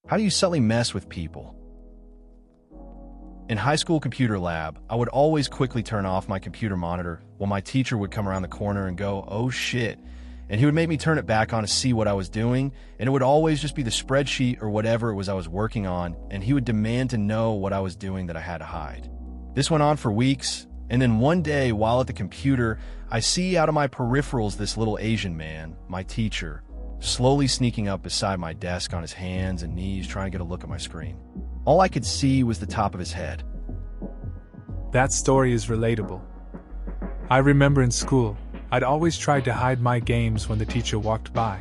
How do you subtly mess with people? In high school computer lab, I would always quickly turn off my computer monitor while my teacher would come around the corner and go, "Oh shit." And he would make me turn it back on to see what I was doing, and it would always just be the spreadsheet or whatever it was I was working on, and he would demand to know what I was doing that I had to hide. This went on for weeks, and then one day, while at the computer, I see out of my peripherals this little Asian man, my teacher, slowly sneaking up beside my desk on his hands and knees trying to get a look at my screen. All I could see was the top of his head. That story is relatable. I remember in school, I'd always tried to hide my games when the teacher walked by.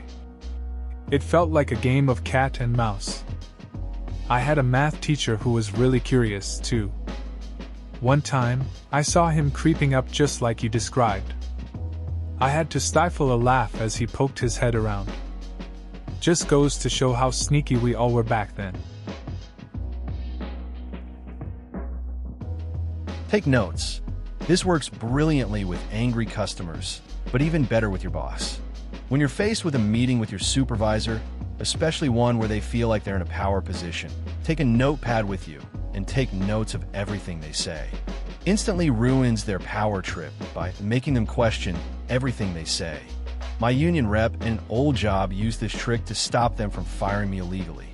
It felt like a game of cat and mouse. I had a math teacher who was really curious, too. One time, I saw him creeping up just like you described. I had to stifle a laugh as he poked his head around. Just goes to show how sneaky we all were back then. Take notes. This works brilliantly with angry customers, but even better with your boss. When you're faced with a meeting with your supervisor, especially one where they feel like they're in a power position, take a notepad with you and take notes of everything they say. Instantly ruins their power trip by making them question everything they say. My union rep in an old job used this trick to stop them from firing me illegally.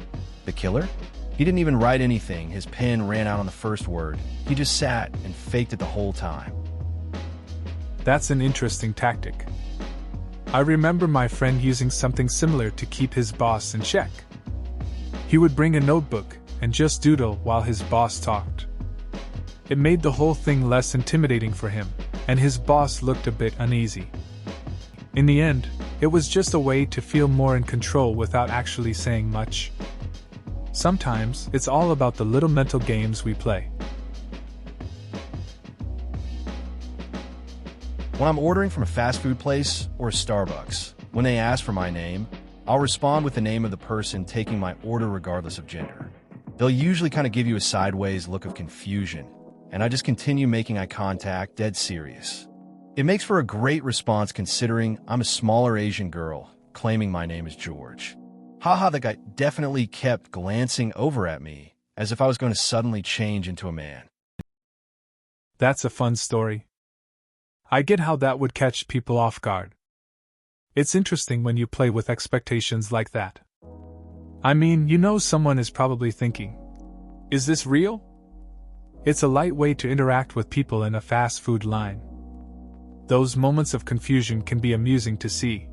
The killer? He didn't even write anything. His pen ran out on the first word. He just sat and faked it the whole time. That's an interesting tactic. I remember my friend using something similar to keep his boss in check. He would bring a notebook and just doodle while his boss talked. It made the whole thing less intimidating for him, and his boss looked a bit uneasy. In the end, it was just a way to feel more in control without actually saying much. Sometimes, it's all about the little mental games we play. When I'm ordering from a fast food place or a Starbucks, when they ask for my name, I'll respond with the name of the person taking my order regardless of gender. They'll usually kind of give you a sideways look of confusion, and I just continue making eye contact, dead serious. It makes for a great response considering I'm a smaller Asian girl claiming my name is George. Haha, the guy definitely kept glancing over at me as if I was going to suddenly change into a man. That's a fun story. I get how that would catch people off guard. It's interesting when you play with expectations like that. I mean, you know someone is probably thinking, is this real? It's a light way to interact with people in a fast food line. Those moments of confusion can be amusing to see.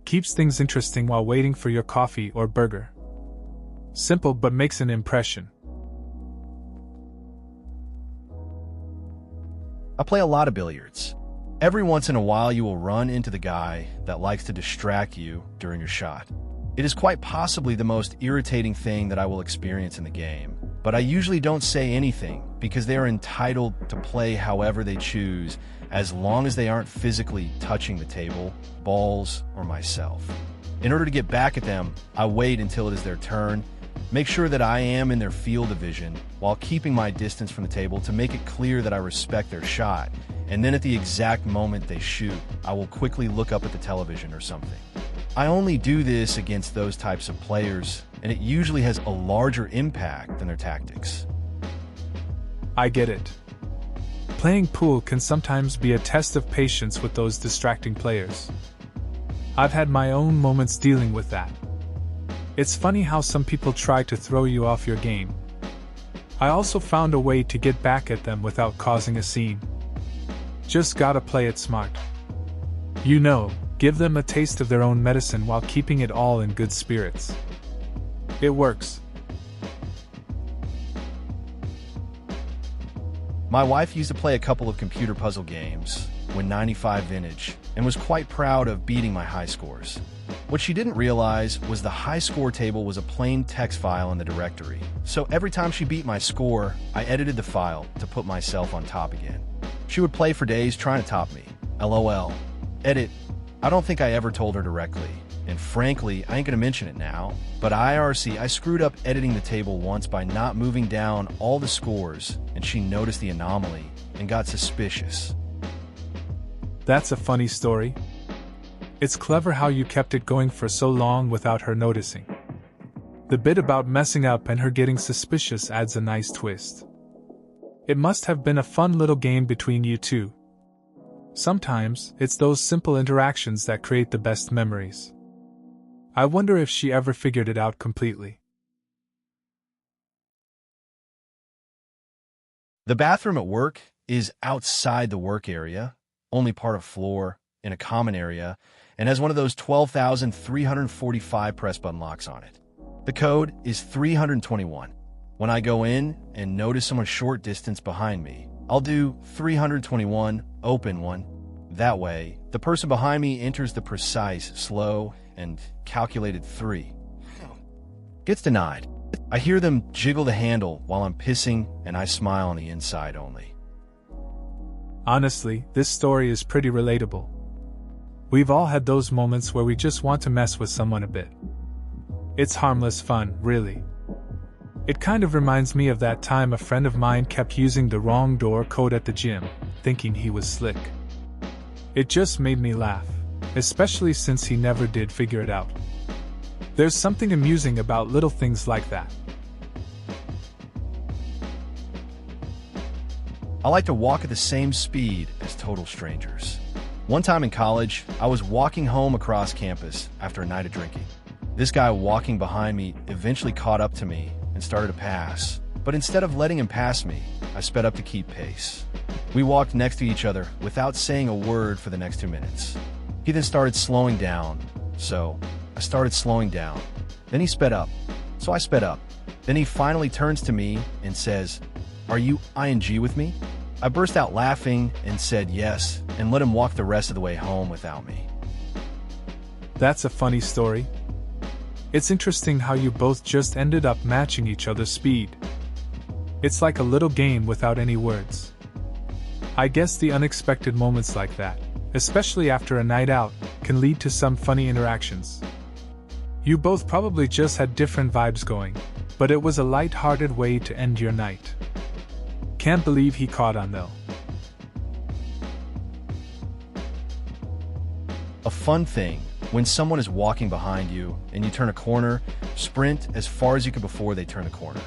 Keeps things interesting while waiting for your coffee or burger. Simple but makes an impression. I play a lot of billiards. Every once in a while you will run into the guy that likes to distract you during your shot. It is quite possibly the most irritating thing that I will experience in the game, but I usually don't say anything because they are entitled to play however they choose as long as they aren't physically touching the table, balls, or myself. In order to get back at them, I wait until it is their turn, make sure that I am in their field of vision while keeping my distance from the table to make it clear that I respect their shot, and then at the exact moment they shoot, I will quickly look up at the television or something. I only do this against those types of players, and it usually has a larger impact than their tactics. I get it. Playing pool can sometimes be a test of patience with those distracting players. I've had my own moments dealing with that. It's funny how some people try to throw you off your game. I also found a way to get back at them without causing a scene. Just gotta play it smart. You know, give them a taste of their own medicine while keeping it all in good spirits. It works. My wife used to play a couple of computer puzzle games when 95 vintage and was quite proud of beating my high scores. What she didn't realize was the high score table was a plain text file in the directory, so every time she beat my score, I edited the file to put myself on top again. She would play for days trying to top me. LOL. Edit. I don't think I ever told her directly, and frankly, I ain't gonna mention it now, but IRC, I screwed up editing the table once by not moving down all the scores, and she noticed the anomaly and got suspicious. That's a funny story. It's clever how you kept it going for so long without her noticing. The bit about messing up and her getting suspicious adds a nice twist. It must have been a fun little game between you two. Sometimes, it's those simple interactions that create the best memories. I wonder if she ever figured it out completely. The bathroom at work is outside the work area, only part of floor, in a common area, and has one of those 12,345 press button locks on it. The code is 321. When I go in and notice someone short distance behind me, I'll do 321, open one. That way, the person behind me enters the precise, slow, and calculated 3. Gets denied. I hear them jiggle the handle while I'm pissing, and I smile on the inside only. Honestly, this story is pretty relatable. We've all had those moments where we just want to mess with someone a bit. It's harmless fun, really. It kind of reminds me of that time a friend of mine kept using the wrong door code at the gym, thinking he was slick. It just made me laugh, especially since he never did figure it out. There's something amusing about little things like that. I like to walk at the same speed as total strangers. One time in college, I was walking home across campus after a night of drinking. This guy walking behind me eventually caught up to me and started to pass, but instead of letting him pass me, I sped up to keep pace. We walked next to each other without saying a word for the next 2 minutes. He then started slowing down, so I started slowing down. Then he sped up, so I sped up. Then he finally turns to me and says, "Are you ING with me?" I burst out laughing and said yes, and let him walk the rest of the way home without me. That's a funny story. It's interesting how you both just ended up matching each other's speed. It's like a little game without any words. I guess the unexpected moments like that, especially after a night out, can lead to some funny interactions. You both probably just had different vibes going, but it was a light-hearted way to end your night. Can't believe he caught on though. A fun thing, when someone is walking behind you and you turn a corner, sprint as far as you could before they turn the corner.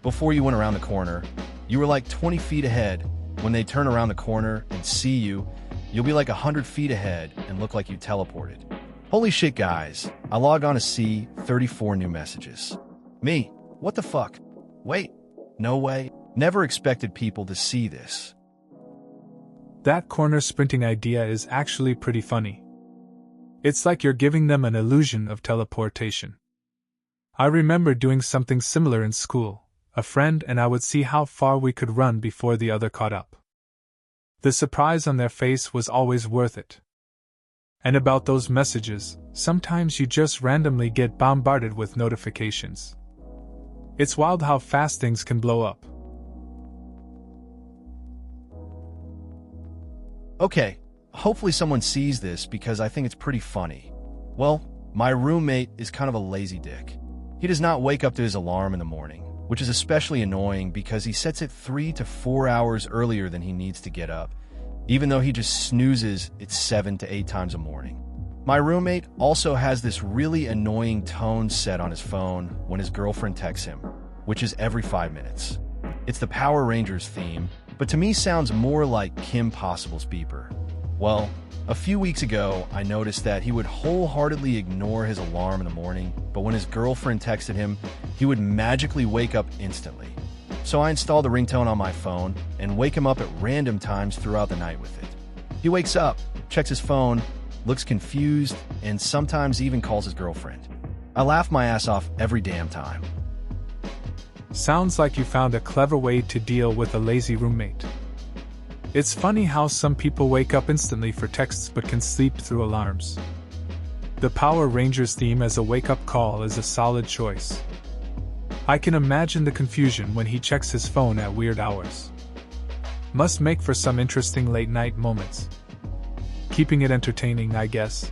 Before you went around the corner, you were like 20 feet ahead. When they turn around the corner and see you, you'll be like 100 feet ahead and look like you teleported. Holy shit, guys. I log on to see 34 new messages. Me, what the fuck? Wait, no way. Never expected people to see this. That corner sprinting idea is actually pretty funny. It's like you're giving them an illusion of teleportation. I remember doing something similar in school. A friend and I would see how far we could run before the other caught up. The surprise on their face was always worth it. And about those messages, sometimes you just randomly get bombarded with notifications. It's wild how fast things can blow up. Okay, hopefully someone sees this because I think it's pretty funny. Well, my roommate is kind of a lazy dick. He does not wake up to his alarm in the morning, which is especially annoying because he sets it 3 to 4 hours earlier than he needs to get up, even though he just snoozes it 7 to 8 times a morning. My roommate also has this really annoying tone set on his phone when his girlfriend texts him, which is every 5 minutes. It's the Power Rangers theme, but to me sounds more like Kim Possible's beeper. Well, a few weeks ago, I noticed that he would wholeheartedly ignore his alarm in the morning, but when his girlfriend texted him, he would magically wake up instantly. So I installed the ringtone on my phone and wake him up at random times throughout the night with it. He wakes up, checks his phone, looks confused, and sometimes even calls his girlfriend. I laugh my ass off every damn time. Sounds like you found a clever way to deal with a lazy roommate. It's funny how some people wake up instantly for texts but can sleep through alarms. The Power Rangers theme as a wake-up call is a solid choice. I can imagine the confusion when he checks his phone at weird hours. Must make for some interesting late-night moments. Keeping it entertaining, I guess.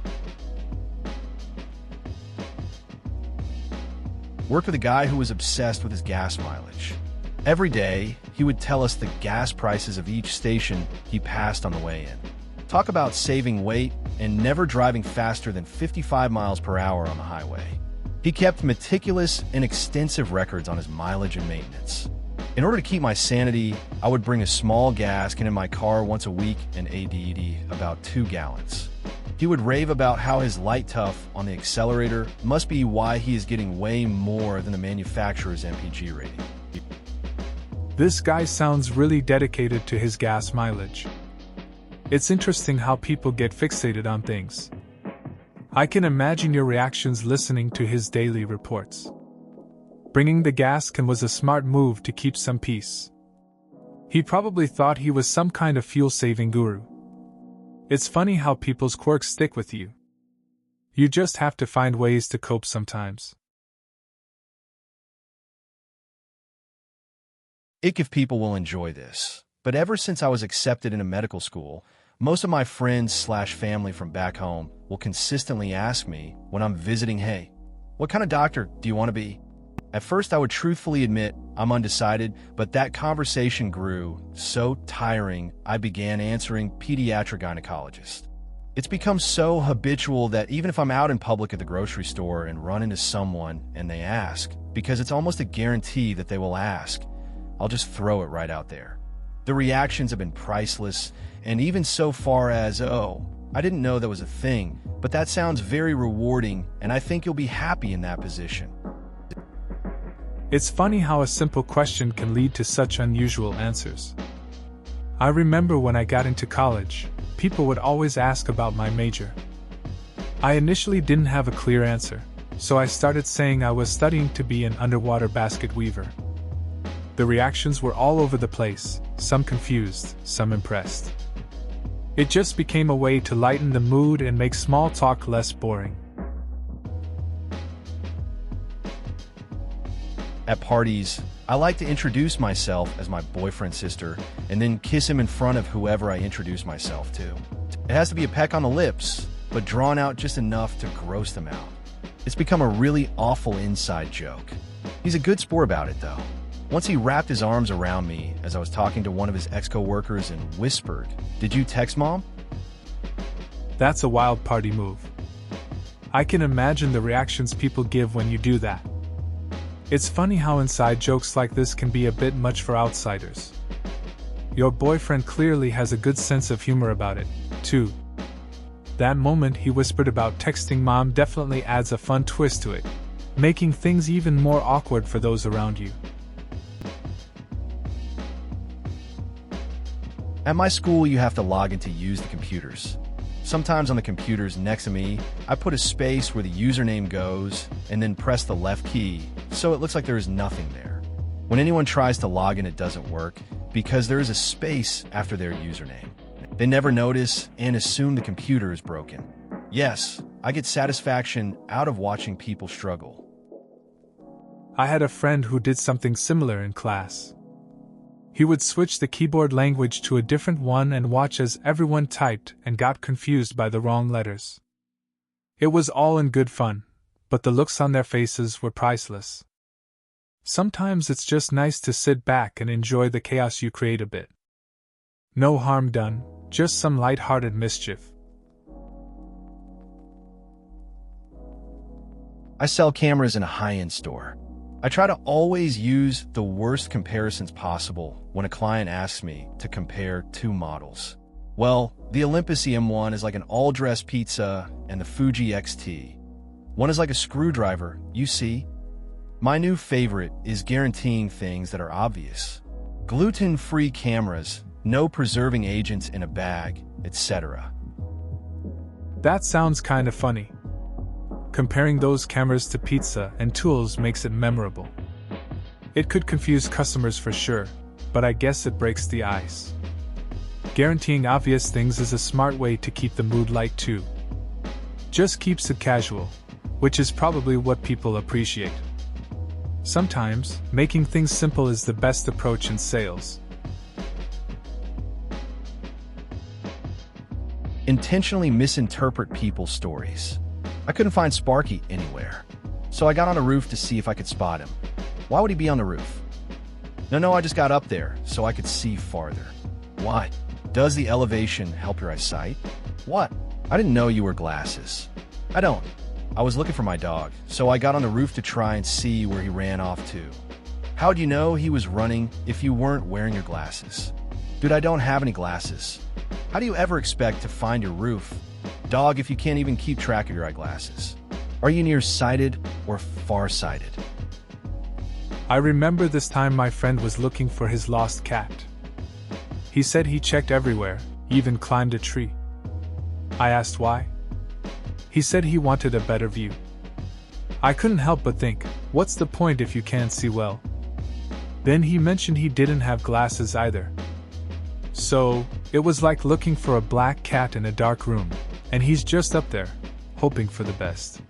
Worked with a guy who was obsessed with his gas mileage. Every day, he would tell us the gas prices of each station he passed on the way in. Talk about saving weight and never driving faster than 55 miles per hour on the highway. He kept meticulous and extensive records on his mileage and maintenance. In order to keep my sanity, I would bring a small gas can in my car once a week and ADD about 2 gallons. He would rave about how his light tough on the accelerator must be why he is getting way more than the manufacturer's MPG rating. This guy sounds really dedicated to his gas mileage. It's interesting how people get fixated on things. I can imagine your reactions listening to his daily reports. Bringing the gas can was a smart move to keep some peace. He probably thought he was some kind of fuel-saving guru. It's funny how people's quirks stick with you. You just have to find ways to cope sometimes. If people will enjoy this, but ever since I was accepted into medical school, most of my friends/family from back home will consistently ask me when I'm visiting, hey, what kind of doctor do you want to be? At first I would truthfully admit I'm undecided, but that conversation grew so tiring I began answering pediatric gynecologist. It's become so habitual that even if I'm out in public at the grocery store and run into someone and they ask, because it's almost a guarantee that they will ask, I'll just throw it right out there. The reactions have been priceless, and even so far as, oh, I didn't know that was a thing, but that sounds very rewarding, and I think you'll be happy in that position. It's funny how a simple question can lead to such unusual answers. I remember when I got into college, people would always ask about my major. I initially didn't have a clear answer, so I started saying I was studying to be an underwater basket weaver. The reactions were all over the place, some confused, some impressed. It just became a way to lighten the mood and make small talk less boring. At parties, I like to introduce myself as my boyfriend's sister and then kiss him in front of whoever I introduce myself to. It has to be a peck on the lips, but drawn out just enough to gross them out. It's become a really awful inside joke. He's a good sport about it, though. Once he wrapped his arms around me as I was talking to one of his ex-coworkers and whispered, "Did you text Mom?" That's a wild party move. I can imagine the reactions people give when you do that. It's funny how inside jokes like this can be a bit much for outsiders. Your boyfriend clearly has a good sense of humor about it, too. That moment he whispered about texting Mom definitely adds a fun twist to it, making things even more awkward for those around you. At my school, you have to log in to use the computers. Sometimes on the computers next to me, I put a space where the username goes and then press the left key, so it looks like there is nothing there. When anyone tries to log in, it doesn't work because there is a space after their username. They never notice and assume the computer is broken. Yes, I get satisfaction out of watching people struggle. I had a friend who did something similar in class. He would switch the keyboard language to a different one and watch as everyone typed and got confused by the wrong letters. It was all in good fun, but the looks on their faces were priceless. Sometimes it's just nice to sit back and enjoy the chaos you create a bit. No harm done, just some light-hearted mischief. I sell cameras in a high-end store. I try to always use the worst comparisons possible when a client asks me to compare 2 models. Well, the Olympus EM1 is like an all-dress pizza and the Fuji XT. One is like a screwdriver, you see? My new favorite is guaranteeing things that are obvious. Gluten-free cameras, no preserving agents in a bag, etc. That sounds kind of funny. Comparing those cameras to pizza and tools makes it memorable. It could confuse customers for sure, but I guess it breaks the ice. Guaranteeing obvious things is a smart way to keep the mood light too. Just keeps it casual, which is probably what people appreciate. Sometimes, making things simple is the best approach in sales. Intentionally misinterpret people's stories. I couldn't find Sparky anywhere, so I got on a roof to see if I could spot him. Why would he be on the roof? No, I just got up there so I could see farther. Why? Does the elevation help your eyesight? What? I didn't know you wore glasses. I don't. I was looking for my dog, so I got on the roof to try and see where he ran off to. How'd you know he was running if you weren't wearing your glasses? Dude, I don't have any glasses. How do you ever expect to find your roof, dog, if you can't even keep track of your eyeglasses? Are you nearsighted or farsighted? I remember this time my friend was looking for his lost cat. He said he checked everywhere, even climbed a tree. I asked why. He said he wanted a better view. I couldn't help but think, what's the point if you can't see well? Then he mentioned he didn't have glasses either. So, it was like looking for a black cat in a dark room, and he's just up there, hoping for the best.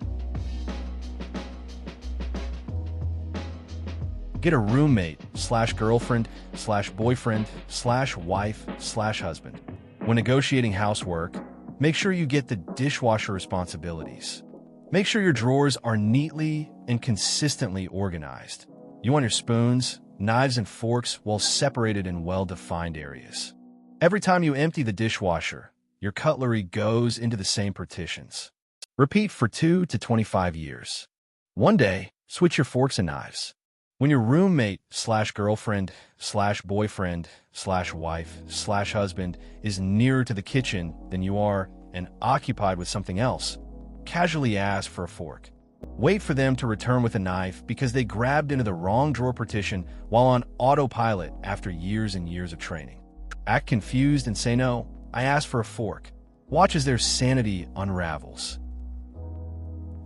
Get a roommate / girlfriend / boyfriend / wife / husband. When negotiating housework, make sure you get the dishwasher responsibilities. Make sure your drawers are neatly and consistently organized. You want your spoons, knives, and forks well separated in well-defined areas. Every time you empty the dishwasher, your cutlery goes into the same partitions. Repeat for 2 to 25 years. One day, switch your forks and knives. When your roommate / girlfriend / boyfriend / wife / husband is nearer to the kitchen than you are and occupied with something else, casually ask for a fork. Wait for them to return with a knife because they grabbed into the wrong drawer partition while on autopilot after years and years of training. Act confused and say no, I asked for a fork. Watch as their sanity unravels.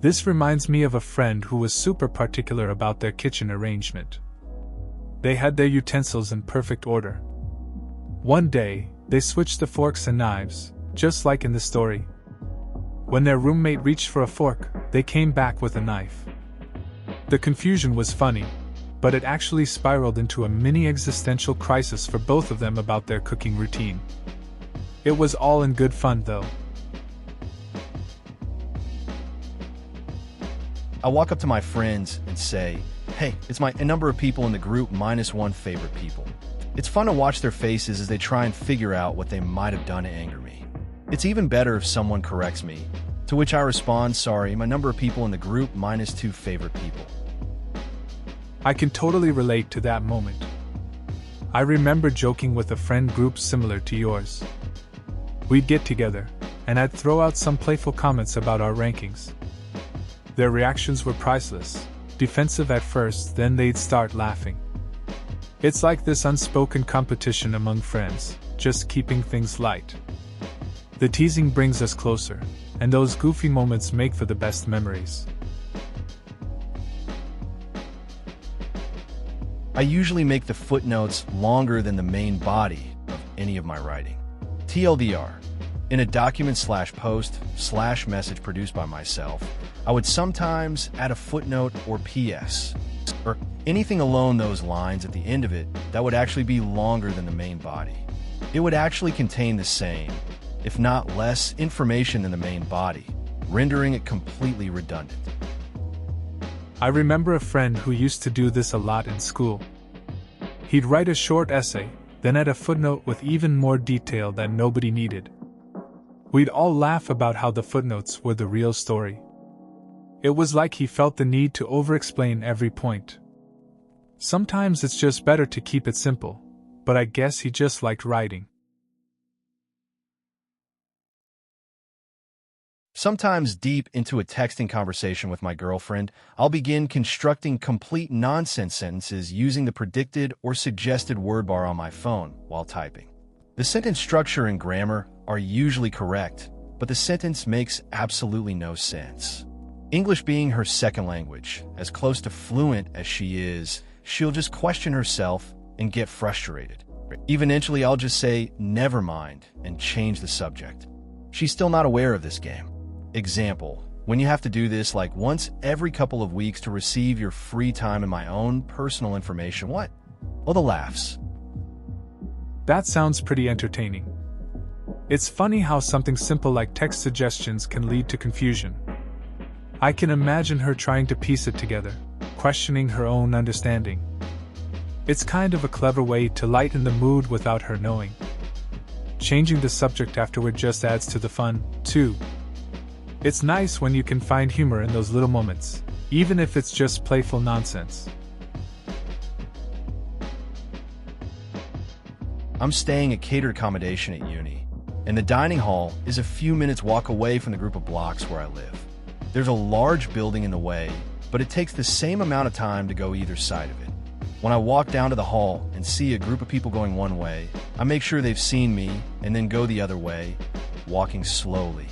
This reminds me of a friend who was super particular about their kitchen arrangement. They had their utensils in perfect order. One day, they switched the forks and knives, just like in the story. When their roommate reached for a fork, they came back with a knife. The confusion was funny, but it actually spiraled into a mini existential crisis for both of them about their cooking routine. It was all in good fun, though. I walk up to my friends and say, hey, it's a number of people in the group minus one favorite people. It's fun to watch their faces as they try and figure out what they might have done to anger me. It's even better if someone corrects me, to which I respond, sorry, my number of people in the group minus 2 favorite people. I can totally relate to that moment. I remember joking with a friend group similar to yours. We'd get together, and I'd throw out some playful comments about our rankings. Their reactions were priceless, defensive at first, then they'd start laughing. It's like this unspoken competition among friends, just keeping things light. The teasing brings us closer, and those goofy moments make for the best memories. I usually make the footnotes longer than the main body of any of my writing. TLDR, in a document / post / message produced by myself, I would sometimes add a footnote or PS, or anything along those lines at the end of it that would actually be longer than the main body. It would actually contain the same, if not less, information than the main body, rendering it completely redundant. I remember a friend who used to do this a lot in school. He'd write a short essay, then add a footnote with even more detail that nobody needed. We'd all laugh about how the footnotes were the real story. It was like he felt the need to over-explain every point. Sometimes it's just better to keep it simple, but I guess he just liked writing. Sometimes deep into a texting conversation with my girlfriend, I'll begin constructing complete nonsense sentences using the predicted or suggested word bar on my phone while typing. The sentence structure and grammar are usually correct, but the sentence makes absolutely no sense. English being her second language, as close to fluent as she is, she'll just question herself and get frustrated. Eventually, I'll just say, never mind, and change the subject. She's still not aware of this game. Example, when you have to do this like once every couple of weeks to receive your free time and my own personal information, what? Oh, the laughs. That sounds pretty entertaining. It's funny how something simple like text suggestions can lead to confusion. I can imagine her trying to piece it together, questioning her own understanding. It's kind of a clever way to lighten the mood without her knowing. Changing the subject afterward just adds to the fun, too. It's nice when you can find humor in those little moments, even if it's just playful nonsense. I'm staying at catered accommodation at uni, and the dining hall is a few minutes walk away from the group of blocks where I live. There's a large building in the way, but it takes the same amount of time to go either side of it. When I walk down to the hall and see a group of people going one way, I make sure they've seen me and then go the other way, walking slowly.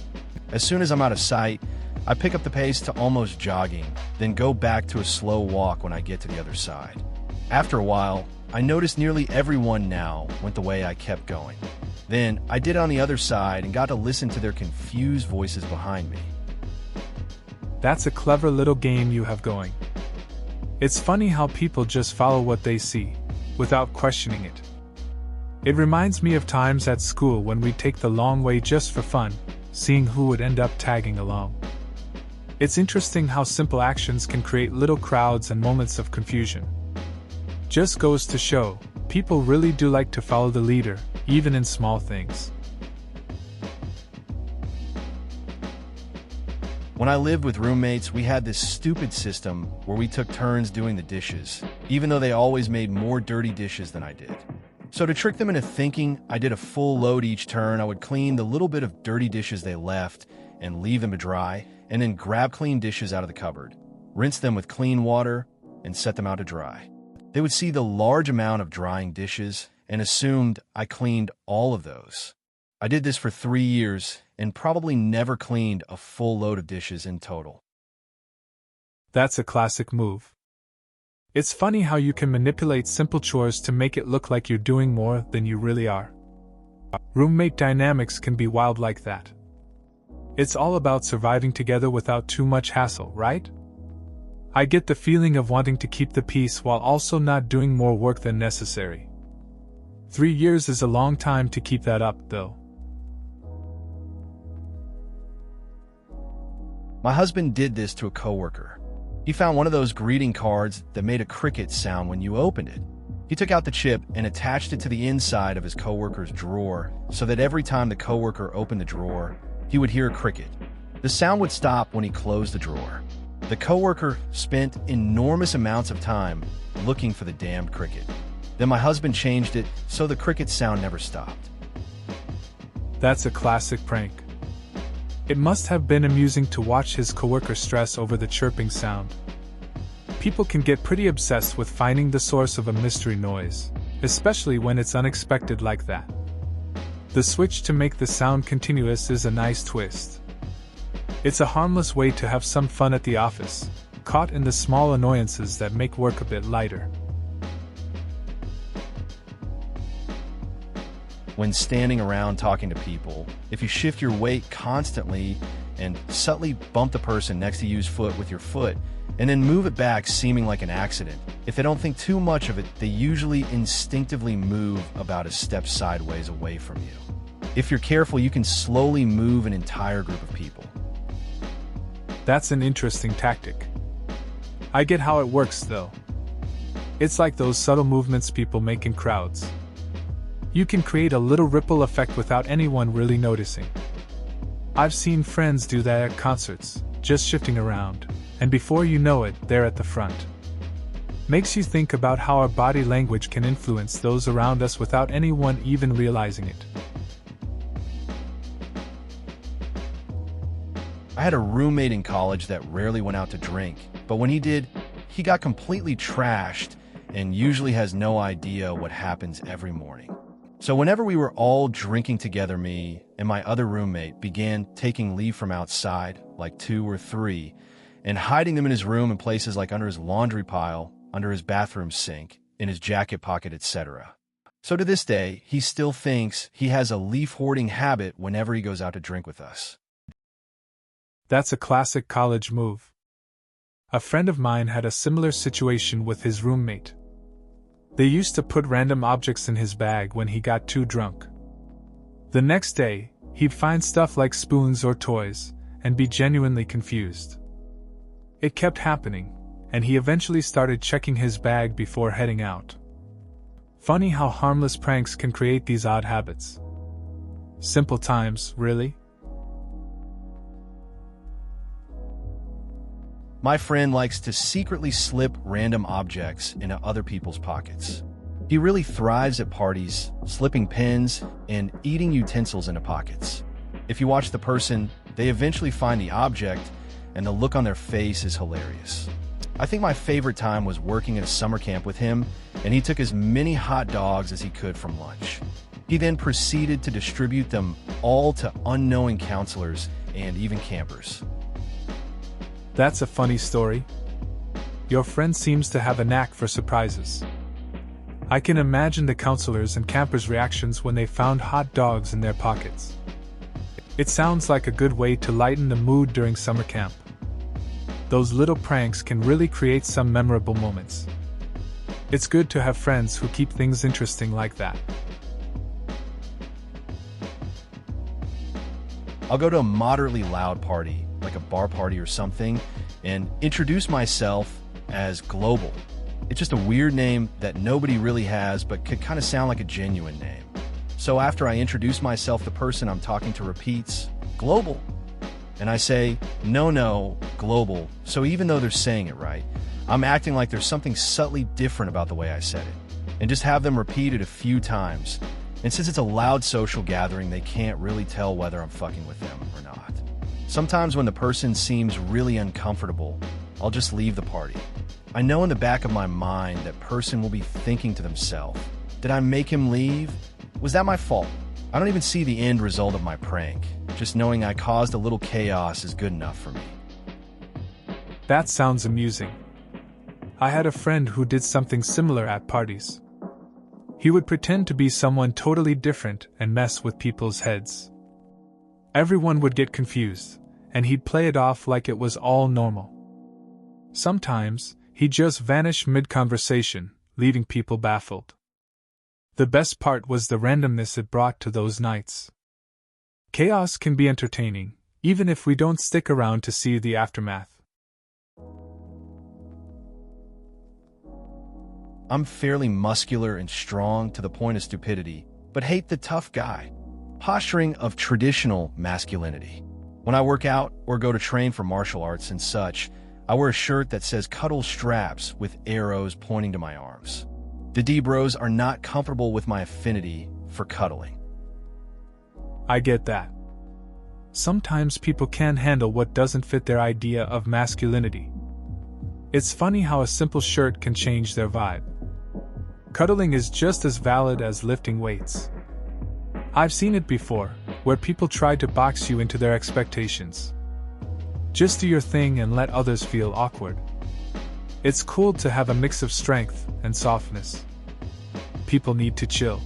As soon as I'm out of sight, I pick up the pace to almost jogging, then go back to a slow walk when I get to the other side. After a while, I noticed nearly everyone now went the way I kept going. Then I did it on the other side and got to listen to their confused voices behind me. That's a clever little game you have going. It's funny how people just follow what they see, without questioning it. It reminds me of times at school when we'd take the long way just for fun, seeing who would end up tagging along. It's interesting how simple actions can create little crowds and moments of confusion. Just goes to show, people really do like to follow the leader, even in small things. When I lived with roommates, we had this stupid system where we took turns doing the dishes, even though they always made more dirty dishes than I did. So to trick them into thinking I did a full load each turn, I would clean the little bit of dirty dishes they left and leave them to dry, and then grab clean dishes out of the cupboard, rinse them with clean water, and set them out to dry. They would see the large amount of drying dishes and assumed I cleaned all of those. I did this for 3 years and probably never cleaned a full load of dishes in total. That's a classic move. It's funny how you can manipulate simple chores to make it look like you're doing more than you really are. Roommate dynamics can be wild like that. It's all about surviving together without too much hassle, right? I get the feeling of wanting to keep the peace while also not doing more work than necessary. 3 years is a long time to keep that up, though. My husband did this to a coworker. He found one of those greeting cards that made a cricket sound when you opened it. He took out the chip and attached it to the inside of his coworker's drawer so that every time the coworker opened the drawer, he would hear a cricket. The sound would stop when he closed the drawer. The coworker spent enormous amounts of time looking for the damned cricket. Then my husband changed it so the cricket sound never stopped. That's a classic prank. It must have been amusing to watch his coworker stress over the chirping sound. People can get pretty obsessed with finding the source of a mystery noise, especially when it's unexpected like that. The switch to make the sound continuous is a nice twist. It's a harmless way to have some fun at the office, caught in the small annoyances that make work a bit lighter. When standing around talking to people, if you shift your weight constantly and subtly bump the person next to you's foot with your foot, and then move it back seeming like an accident, if they don't think too much of it, they usually instinctively move about a step sideways away from you. If you're careful, you can slowly move an entire group of people. That's an interesting tactic. I get how it works, though. It's like those subtle movements people make in crowds. You can create a little ripple effect without anyone really noticing. I've seen friends do that at concerts, just shifting around, and before you know it, they're at the front. Makes you think about how our body language can influence those around us without anyone even realizing it. I had a roommate in college that rarely went out to drink, but when he did, he got completely trashed and usually has no idea what happens every morning. So whenever we were all drinking together, me and my other roommate began taking leave from outside, like 2 or 3, and hiding them in his room in places like under his laundry pile, under his bathroom sink, in his jacket pocket, etc. So to this day, he still thinks he has a leaf hoarding habit whenever he goes out to drink with us. That's a classic college move. A friend of mine had a similar situation with his roommate. They used to put random objects in his bag when he got too drunk. The next day, he'd find stuff like spoons or toys, and be genuinely confused. It kept happening, and he eventually started checking his bag before heading out. Funny how harmless pranks can create these odd habits. Simple times, really? My friend likes to secretly slip random objects into other people's pockets. He really thrives at parties, slipping pens and eating utensils into pockets. If you watch the person, they eventually find the object, and the look on their face is hilarious. I think my favorite time was working at a summer camp with him, and he took as many hot dogs as he could from lunch. He then proceeded to distribute them all to unknowing counselors and even campers. That's a funny story. Your friend seems to have a knack for surprises. I can imagine the counselors' and campers' reactions when they found hot dogs in their pockets. It sounds like a good way to lighten the mood during summer camp. Those little pranks can really create some memorable moments. It's good to have friends who keep things interesting like that. I'll go to a moderately loud party, like a bar party or something, and introduce myself as Global. It's just a weird name that nobody really has, but could kind of sound like a genuine name. So after I introduce myself, the person I'm talking to repeats, Global. And I say, no, Global. So even though they're saying it right, I'm acting like there's something subtly different about the way I said it, and just have them repeat it a few times. And since it's a loud social gathering, they can't really tell whether I'm fucking with them or not. Sometimes when the person seems really uncomfortable, I'll just leave the party. I know in the back of my mind that person will be thinking to themselves, did I make him leave? Was that my fault? I don't even see the end result of my prank. Just knowing I caused a little chaos is good enough for me. That sounds amusing. I had a friend who did something similar at parties. He would pretend to be someone totally different and mess with people's heads. Everyone would get confused, and he'd play it off like it was all normal. Sometimes, he'd just vanish mid-conversation, leaving people baffled. The best part was the randomness it brought to those nights. Chaos can be entertaining, even if we don't stick around to see the aftermath. I'm fairly muscular and strong to the point of stupidity, but hate the tough guy. Posturing of traditional masculinity. When I work out or go to train for martial arts and such, I wear a shirt that says cuddle straps with arrows pointing to my arms. The D-bros are not comfortable with my affinity for cuddling. I get that. Sometimes people can't handle what doesn't fit their idea of masculinity. It's funny how a simple shirt can change their vibe. Cuddling is just as valid as lifting weights. I've seen it before, where people try to box you into their expectations. Just do your thing and let others feel awkward. It's cool to have a mix of strength and softness. People need to chill.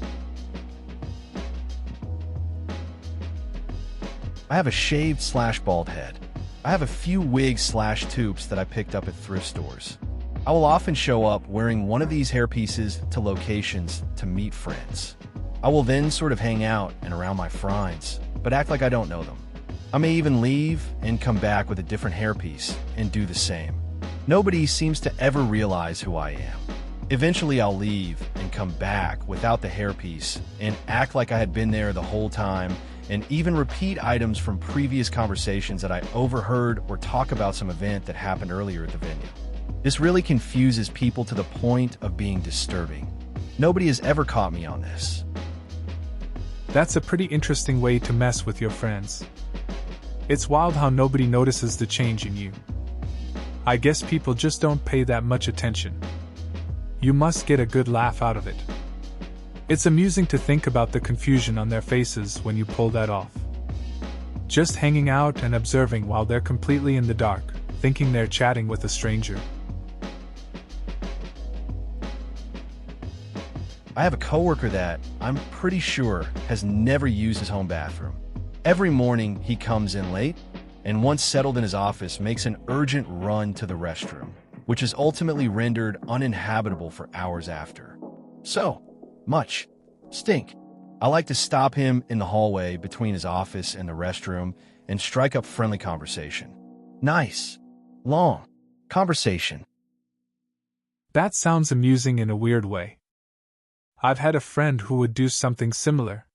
I have a shaved/bald head. I have a few wigs/toupes that I picked up at thrift stores. I will often show up wearing one of these hairpieces to locations to meet friends. I will then sort of hang out and around my friends, but act like I don't know them. I may even leave and come back with a different hairpiece and do the same. Nobody seems to ever realize who I am. Eventually I'll leave and come back without the hairpiece and act like I had been there the whole time, and even repeat items from previous conversations that I overheard or talk about some event that happened earlier at the venue. This really confuses people to the point of being disturbing. Nobody has ever caught me on this. That's a pretty interesting way to mess with your friends. It's wild how nobody notices the change in you. I guess people just don't pay that much attention. You must get a good laugh out of it. It's amusing to think about the confusion on their faces when you pull that off. Just hanging out and observing while they're completely in the dark, thinking they're chatting with a stranger. I have a coworker that, I'm pretty sure, has never used his home bathroom. Every morning he comes in late, and once settled in his office makes an urgent run to the restroom, which is ultimately rendered uninhabitable for hours after. So, much stink. I like to stop him in the hallway between his office and the restroom and strike up friendly conversation. Nice, long conversation. That sounds amusing in a weird way. I've had a friend who would do something similar.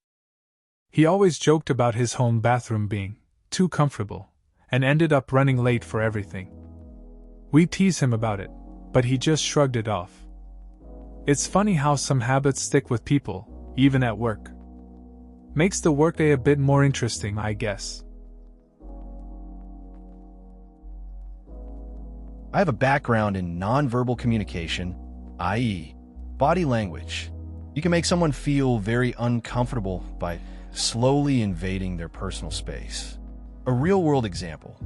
He always joked about his home bathroom being too comfortable, and ended up running late for everything. We tease him about it, but he just shrugged it off. It's funny how some habits stick with people, even at work. Makes the workday a bit more interesting, I guess. I have a background in nonverbal communication, i.e., body language. You can make someone feel very uncomfortable by slowly invading their personal space. A real-world example.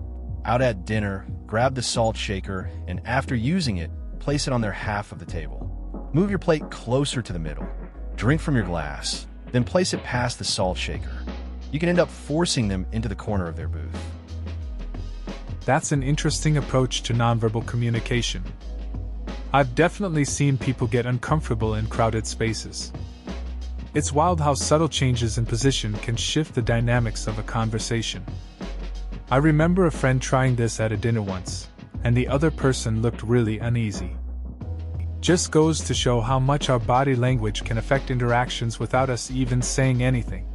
Out at dinner, grab the salt shaker and after using it, place it on their half of the table. Move your plate closer to the middle. Drink from your glass, then place it past the salt shaker. You can end up forcing them into the corner of their booth. That's an interesting approach to nonverbal communication. I've definitely seen people get uncomfortable in crowded spaces. It's wild how subtle changes in position can shift the dynamics of a conversation. I remember a friend trying this at a dinner once, and the other person looked really uneasy. Just goes to show how much our body language can affect interactions without us even saying anything.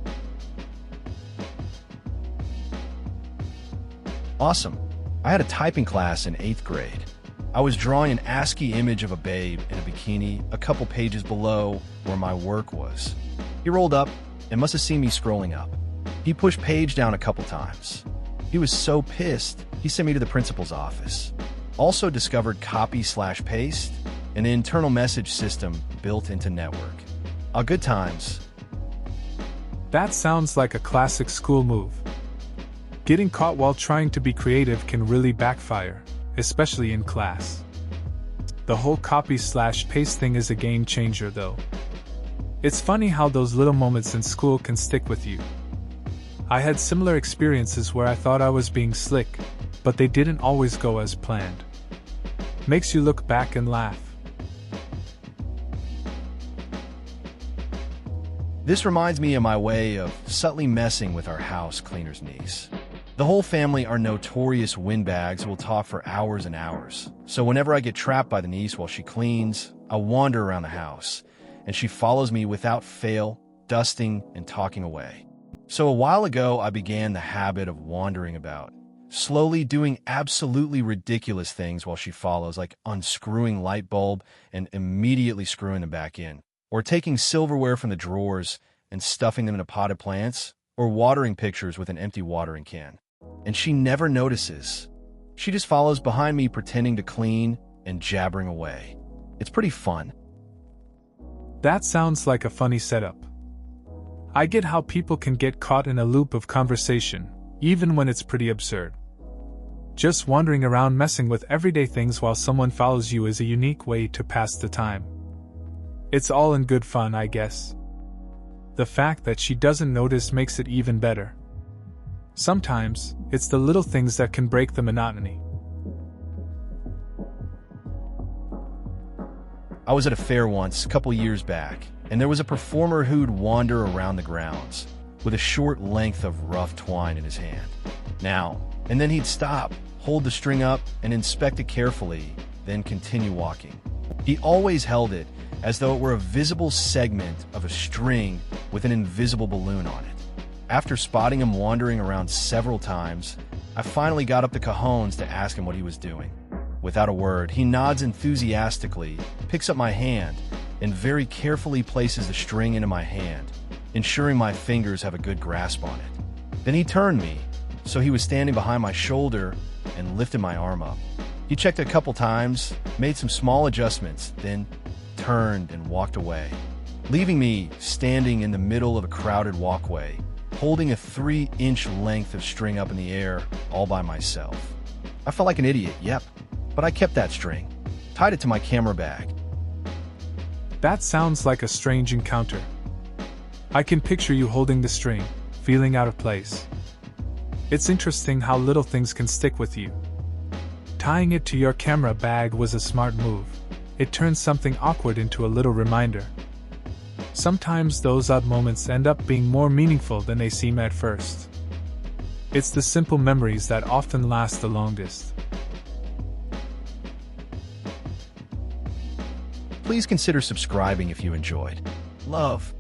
Awesome. I had a typing class in 8th grade. I was drawing an ASCII image of a babe in a bikini a couple pages below where my work was. He rolled up and must have seen me scrolling up. He pushed page down a couple times. He was so pissed, he sent me to the principal's office. Also discovered copy/paste, an internal message system built into network. Good times. That sounds like a classic school move. Getting caught while trying to be creative can really backfire, especially in class. The whole copy/paste thing is a game changer though. It's funny how those little moments in school can stick with you. I had similar experiences where I thought I was being slick, but they didn't always go as planned. Makes you look back and laugh. This reminds me of my way of subtly messing with our house cleaner's niece. The whole family are notorious windbags who will talk for hours and hours. So whenever I get trapped by the niece while she cleans, I wander around the house, and she follows me without fail, dusting and talking away. So a while ago, I began the habit of wandering about, slowly doing absolutely ridiculous things while she follows, like unscrewing light bulb and immediately screwing them back in, or taking silverware from the drawers and stuffing them into potted plants, or watering pictures with an empty watering can. And she never notices. She just follows behind me pretending to clean and jabbering away. It's pretty fun. That sounds like a funny setup. I get how people can get caught in a loop of conversation, even when it's pretty absurd. Just wandering around messing with everyday things while someone follows you is a unique way to pass the time. It's all in good fun, I guess. The fact that she doesn't notice makes it even better. Sometimes, it's the little things that can break the monotony. I was at a fair once, a couple years back, and there was a performer who'd wander around the grounds with a short length of rough twine in his hand. Now, and then he'd stop, hold the string up, and inspect it carefully, then continue walking. He always held it as though it were a visible segment of a string with an invisible balloon on it. After spotting him wandering around several times, I finally got up the cojones to ask him what he was doing. Without a word, he nods enthusiastically, picks up my hand, and very carefully places the string into my hand, ensuring my fingers have a good grasp on it. Then he turned me, so he was standing behind my shoulder, and lifted my arm up. He checked a couple times, made some small adjustments, then turned and walked away, leaving me standing in the middle of a crowded walkway, holding a 3-inch length of string up in the air all by myself. I felt like an idiot, yep, but I kept that string, tied it to my camera bag. That sounds like a strange encounter. I can picture you holding the string, feeling out of place. It's interesting how little things can stick with you. Tying it to your camera bag was a smart move. It turns something awkward into a little reminder. Sometimes those odd moments end up being more meaningful than they seem at first. It's the simple memories that often last the longest. Please consider subscribing if you enjoyed. Love.